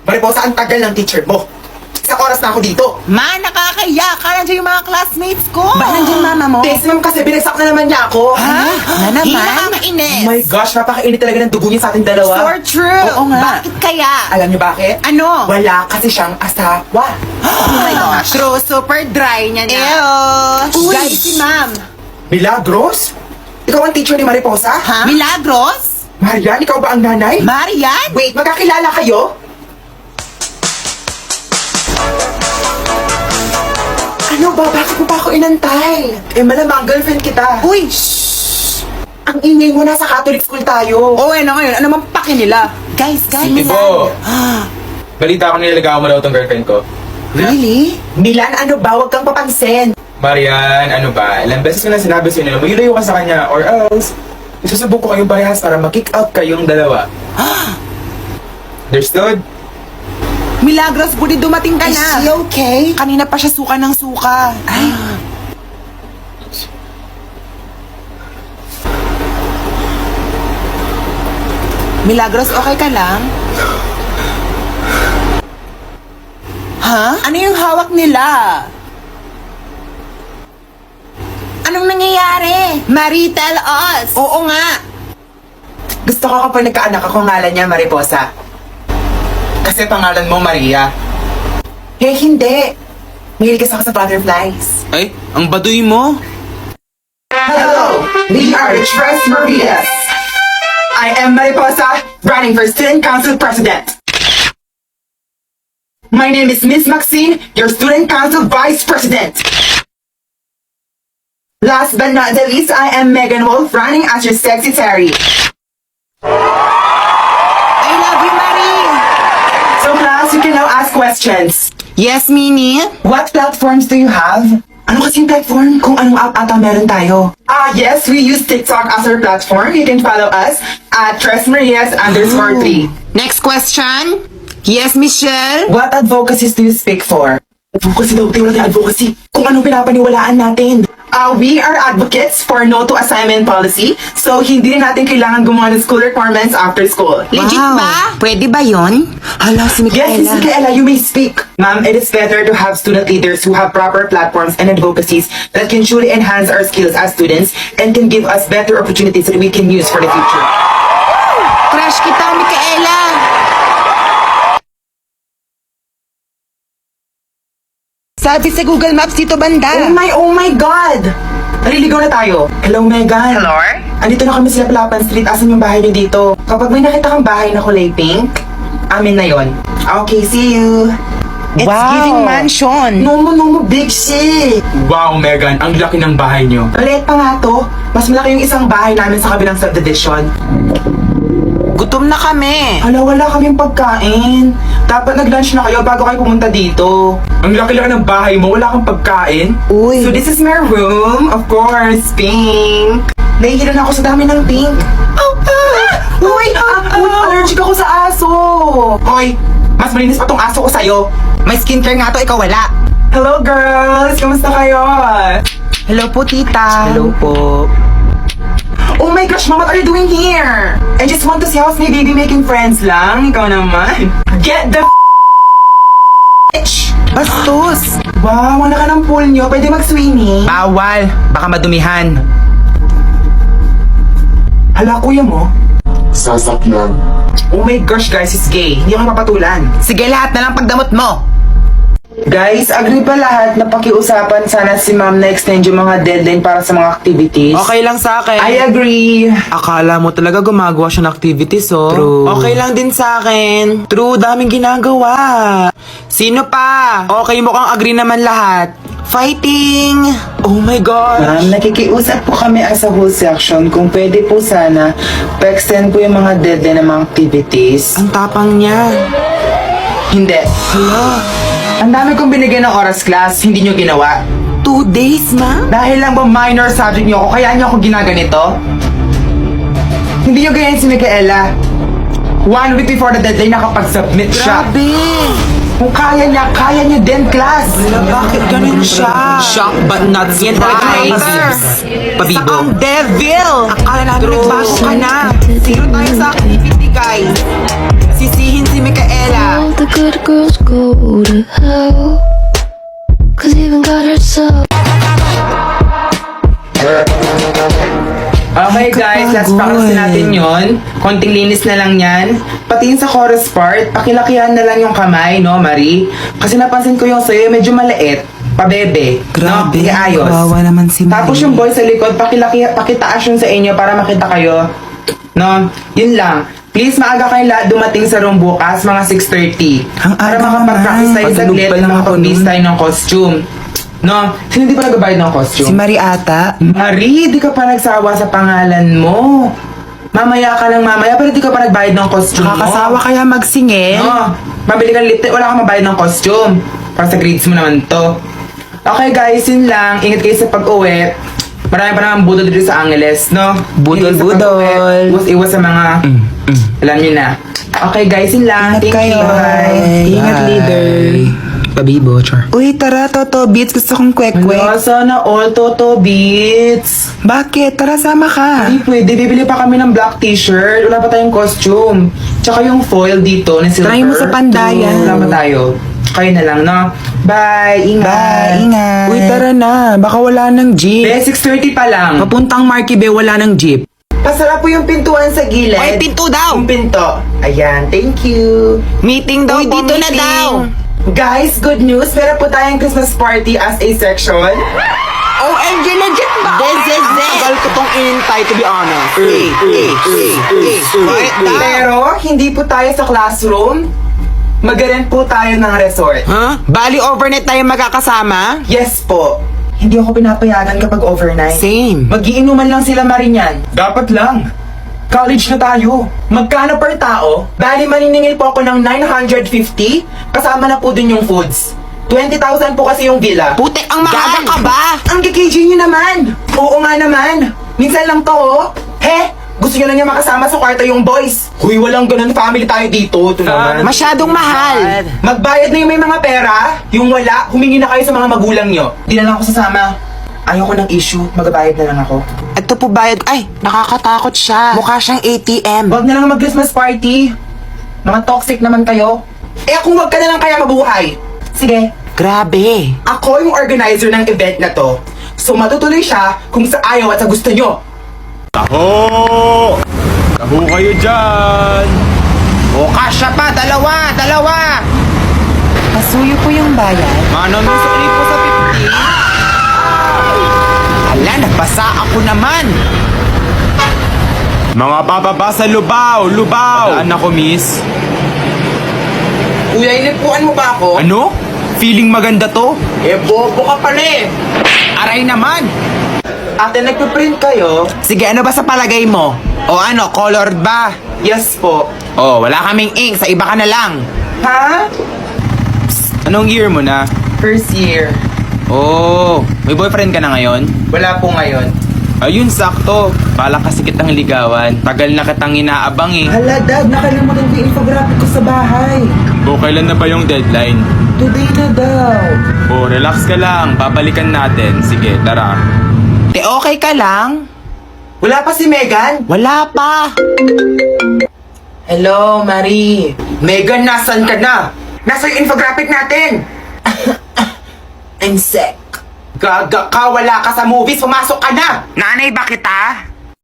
Mariposa, ang tagal ng teacher mo. Isang oras na ako dito. Ma, nakakaya ka. Nandiyan yung mga classmates ko. Ba, nandiyan mama mo? Tess, ma'am, kasi binagsak na naman niya ako. Ha? Na naman? Nakakainis. Oh my gosh, napakainit talaga ng dugo niya sa ating dalawa. For true. Oo nga. Bakit kaya? Alam niyo bakit? Ano? Wala kasi siyang asawa. Oh my gosh. True, super dry niya na. Ew. Uy. Guys, si ma'am. Milagros? Ikaw ang teacher ni Mariposa? Ha? Milagros? Marian, ikaw ba ang nanay? Marian? Wait, magkakilala kayo? Ano ba? Bakit mo pa ako inantay? Eh, malamang girlfriend kita. Uy, shh. Ang ingay mo, nasa Catholic school tayo. Oh, ano ngayon? Ano mang paki nila? Guys, Ibo, balita ko nililigawan mo daw tong girlfriend ko. Really? Milan, ano ba? Huwag kang papansin. Marian, ano ba? Ilang beses ko na sinabi sa'yo na mag-ilayo ka sa kanya or else isusubok ko kayong parehas para mag-kick out kayong dalawa. Understood? Milagros, buti dumating ka Is na. she okay? Kanina pa siya suka ng suka. Ay. Milagros, okay ka lang? Ha? Ano yung hawak nila? Anong nangyayari? Marie, tell us! Oo nga! Gusto ko kapag nagkaanak ako ngalan niya, Mariposa. Kasi pangalan mo, Maria. Eh, hindi. Mahilig kasi ako sa butterflies. Ay, ang baduy mo. Hello, we are the Tres Marias. I am Mariposa, running for Student Council President. My name is Miss Maxine, your Student Council Vice President. Last but not the least, I am Megan Wolf, running as your Secretary. I love you, Marie! So class, you can now ask questions. Yes, Minnie? What platforms do you have? Ano kasing platform? Kung anong app ata meron tayo. Yes, we use TikTok as our platform. You can follow us at TresMarias_3. Next question? Yes, Michelle? What advocacies do you speak for? Advocacy daw, wala tayong advocacy. Kung anong pinapaniwalaan natin. We are advocates for no to assignment policy, so hindi rin natin kailangan gumawa ng school requirements after school. Legit ba? Pwede ba yon? Hala, si Yes, Miss Micaela, you may speak. Ma'am, it is better to have student leaders who have proper platforms and advocacies that can truly enhance our skills as students and can give us better opportunities that we can use for the future. Crush kita, Micaela! Sabi sa Google Maps dito banda. Oh my God! Naliligaw na tayo. Hello, Megan. Hello? Andito na kami sa Laplapan Street. Asan yung bahay niyo dito? Kapag may nakita kang bahay na kulay pink, amin na yon. Okay, see you. It's Wow. giving mansion. No, big shit. Wow, Megan, ang laki ng bahay niyo. Maliit pa nga to. Mas malaki yung isang bahay namin sa kabilang subdivision. Gutom na kami. Hala, wala kaming pagkain. Dapat nag-lunch na kayo bago kayo pumunta dito. Ang laki-laki ng bahay mo, wala kang pagkain. Uy. So this is my room. Of course, pink. Nahihilo na ako sa dami ng pink. Uy, allergic ako sa aso. Hoy, mas malinis pa tong aso ko sa'yo. May skincare nga to, ikaw wala. Hello girls, kamusta kayo? Hello po, tita. Hello po. Oh my gosh, mom, what are you doing here? I just want to see how's my baby making friends lang. Ikaw naman. Get the bitch! Bastos. Wow, wala ka ng pool nyo. Pwede mag-swimming. Bawal. Baka madumihan. Hala, kuya mo? Sasakyan. Oh my gosh, guys, he's gay. Hindi ako mapatulan. Sige, lahat na lang pagdamot mo. Guys, agree ba lahat na pakiusapan sana si ma'am na extend yung mga deadline para sa mga activities? Okay lang sa akin. I agree. Akala mo talaga gumagawa siya ng activities, oh. True. Okay lang din sa akin. True, daming ginagawa. Sino pa? Okay, mukhang agree naman lahat. Fighting! Oh my gosh! Ma'am, nakikiusap po kami as a whole section kung pwede po sana pa-extend po yung mga deadline ng mga activities. Ang tapang niya. Hindi. Hala, Ang dami kong binigyan ng oras class, hindi nyo ginawa. 2 days, ma? Dahil lang ba minor subject nyo ako, kaya nyo ako ginaganito? Hindi nyo ganyan si Micaela. 1 week before the deadline, nakapag-submit siya. Grabe! Kung kaya nyo din, class. Hala, bakit ganun siya? Shock but not surprised. Guys. Pabibo. Ang devil! Akala namin True. nagbago ka na. Zero tayo sa activity, guys. Sisihin si Micaela. good girls go to hell. Cause even God herself. Okay guys, last practice na natin yon. Konting linis na lang yan. Pati yung sa chorus part, pakilakihan na lang yung kamay, no, Marie? Kasi napansin ko yung sa'yo, medyo maliit. Pabebe. Grabe, no? Ayos. kawawa naman si Marie. Tapos yung boy sa likod, pakitaas yun sa inyo para makita kayo. No? Yun lang. Please, maaga kayong lahat dumating sa room bukas, mga 6:30. Ang Para aga makapag-practice tayo naman. saglit Patulog pa na lang ako makapag-base nun. tayo ng costume. No? Sino di pa nagbabayad ng Si costume? Marie ata. Marie, di ka pa nagsawa sa pangalan mo. Mamaya ka lang mamaya, pero di ka pa nagbayad ng costume mo. Kakasawa kaya magsingil? No, mabili ka lipstick, wala kang mabayad ng costume. Para sa grades mo naman to. Okay guys, yun lang. Ingat kayo sa pag-uwi. Marami pa naman budol dito sa Angeles, no? Budol, Ingat sa budol. pag-uwi. Iwas sa mga... Alam nyo na. Okay guys, yun lang. Ingat Thank kayo. you. Bye. Ingat, Bye. leader. Pabibo, char. Uy, tara, Toto Beats. Gusto kong kwek-kwek. Wala, sana all Toto Beats. Bakit? Tara, sama ka. Hindi pwede, bibili pa kami ng black t-shirt. Wala pa tayong costume. Tsaka yung foil dito na silver. Try mo sa pandayan. Wala pa tayo. Kayo na lang, no? Bye, ingat. Bye, ingat. Uy, tara na. Baka wala ng jeep. 6:30 pa lang. Papuntang Marky Bay, wala ng jeep. Pasara po yung pintuan sa gilid. Oy, pinto daw. Yung pinto. Ayan, thank you. Meeting daw Uy, po, dito na meeting. daw. Guys, good news. Meron po tayong Christmas party as a section. OMG, legit ba? This is Ang it. tagal ko tong inintay, to be honest. Quiet down. Pero, hindi po tayo sa classroom. Mag-rent po tayo ng resort. Huh? Bali, overnight tayo magkakasama? Yes po. Hindi ako pinapayagan kapag overnight. Same. Magiinuman lang sila Marinyan. Dapat lang. College na tayo. Magkano per tao? Bali maniningil po ako ng 950. Kasama na po din yung foods. 20,000 po kasi yung villa. Putek, ang mahal. Gaga ka ba? Ang KKG nyo naman. Oo nga naman. Minsan lang to oh. He, gusto nyo lang niya makasama sa kwarto yung boys. Huy, walang ganun family tayo dito. Ito naman. Masyadong mahal. Magbayad na yung may mga pera. Yung wala, humingi na kayo sa mga magulang nyo. Di na lang ako sasama. Ayoko ng issue. Magbayad na lang ako. Ito po bayad. Ay, nakakatakot siya. Mukha siyang ATM. Wag na lang mag-Christmas party. Mga toxic naman kayo. Eh kung wag ka na lang kaya mabuhay. Sige, Grabe. ako yung organizer ng event na to. So matutuloy siya kung sa ayaw at sa gusto nyo. Taho! Taho kayo dyan! O, kasya pa. Dalawa. Pasuyo po yung bayad. Ano may sukli po sa 50? Ala, nagbasa ako naman. Mga bababa sa lubaw! Lubaw! Daan ako, miss. Kuya, inipuan mo ba ako? Ano? Feeling maganda to? Eh, bobo ka pala eh. Aray naman. Ate, nagpiprint kayo? Sige, ano ba sa palagay mo? O ano, colored ba? Yes po. O, wala kaming ink. Sa iba ka na lang. Ha? Anong year mo na? First year. Oh, may boyfriend ka na ngayon? Wala po ngayon. Ayun, sakto. Balak kasi kitang ligawan. Tagal na kitang inaabang eh. Hala, Dad, nakalimutan ko yung infographic ko sa bahay. O, kailan na ba yung deadline? Today na daw. Oh, relax ka lang. Babalikan natin. Sige, tara. Te, okay ka lang? Wala pa si Megan? Wala pa. Hello, Marie. Megan, nasan ka na? Nasa yung infographic natin. I'm sick. Gaga ka, wala ka sa movies. Pumasok ka na. Nanay ba kita?